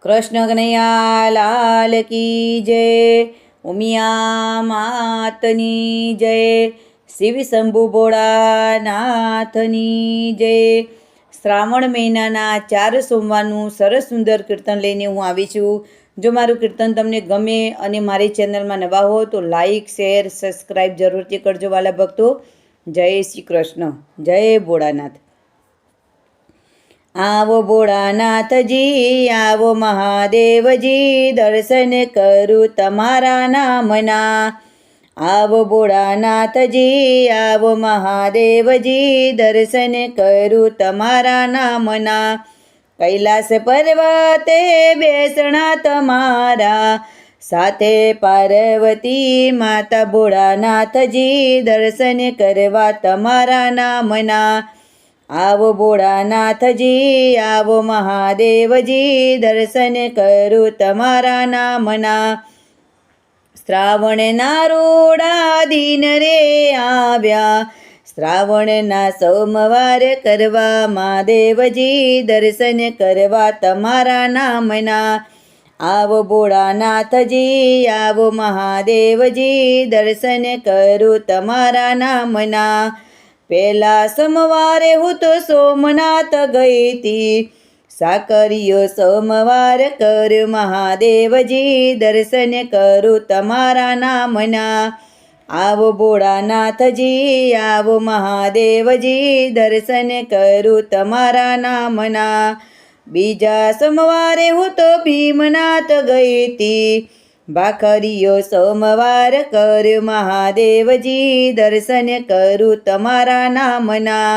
કૃષ્ણ કનૈયા લાલ કી જય, ઉમિયા માતની જય, શિવ શંભુ ભોળાનાથની જય। શ્રાવણ મહિનાના 4 સોમવારનું સરસ સુંદર કીર્તન લઈને હું આવી છું। જો મારું કીર્તન તમને ગમે અને મારી ચેનલમાં નવા હો તો લાઈક શેર સબસ્ક્રાઈબ જરૂરથી કરજો વાલા ભક્તો। જય શ્રી કૃષ્ણ, જય ભોળાનાથ। आवो भोळानाथजी, आवो महादेवजी, दर्शन करूं तमारा नामना। आवो भोळानाथजी, आवो महादेवजी, दर्शन करूं तमारा नामना। कैलास पर्वते बेसणा तमारा, साथे पार्वती माता। भोळानाथजी, दर्शन करवा तमारा नामना। आवो भोळानाथजी, आवो महादेवजी, दर्शन करूं तमारा नामना। श्रावणना रोड़ा दिन रे आव्या, श्रावणना सोमवार करवा महादेवजी, दर्शन करवा तमारा नामना। आवो भोळानाथजी, आवो महादेवजी, दर्शन करूं तमारा नामना। पेला सोमवारे હું તો સોમનાથ ગઈ તી, સાકરિયો સોમવાર કર્યો મહાદેવજી, દર્શન કરું તમારા નામના। આવો ભોળાનાથજી, આવો મહાદેવજી, દર્શન કરું તમારા નામના। બીજા સોમવારે હું તો ભીમનાથ ગઈ તી, ભાખરિયો સોમવાર કર્યો મહાદેવજી, દર્શન કરું તમારા નામના।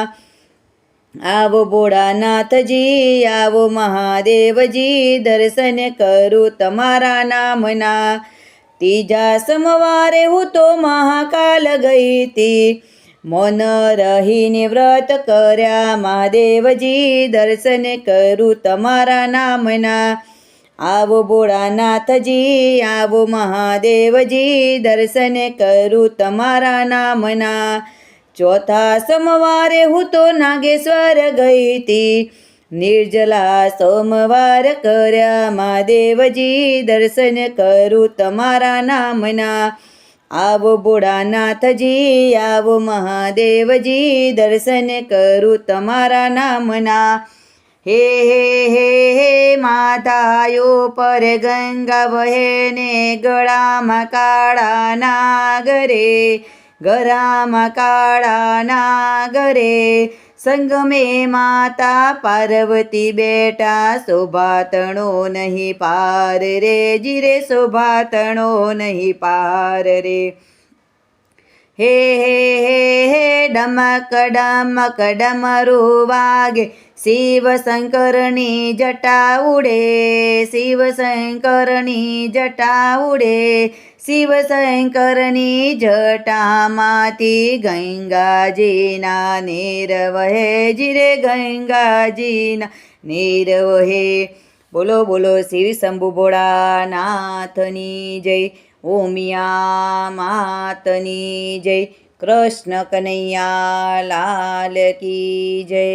आवो भोळानाथजी, आवो महादेवजी, दर्शन करूं तमारा नामना। तीजा सोमवारे હું તો મહાકાલ ગઈ તી, મૌન રહીને વ્રત કર્યા મહાદેવજી, દર્શન કરું તમારા નામના। आवो भोळानाथजी, आवो महादेवजी, दर्शन करूं तमारा नामना। चौथा सोमवारे હું તો નાગેશ્વર ગઈ તી, નિર્જલા સોમવાર કર્યા મહાદેવજી, દર્શન કરું તમારા નામના। आवो भोळानाथजी, आवो महादेवजी, दर्शन करूं तमारा नामना। हे हे हे हे मातायो पर गंगा वहे ने, गळाમાં કાળા નાગરે, ગળામાં કાળા નાગરે। સંગમે માતા પાર્વતી બેટા, શોભાતણો નહીં પાર રે, જીરે શોભાતણો નહીં પાર રે। હે હે હે હે ડમક ડમક ડમરું વાગે, શિવ શંકરની જટા ઉડે, શિવ શંકરની જટા ઉડે। શિવ શંકરની જટામાંથી ગંગાજીના નીર વહે, જીરે ગંગાજીના નીર વહે। બોલો બોલો શિવ શંભુ ભોળાનાથની જય, ઉમિયા માતની જય, કૃષ્ણ કનૈયા લાલ કી જય।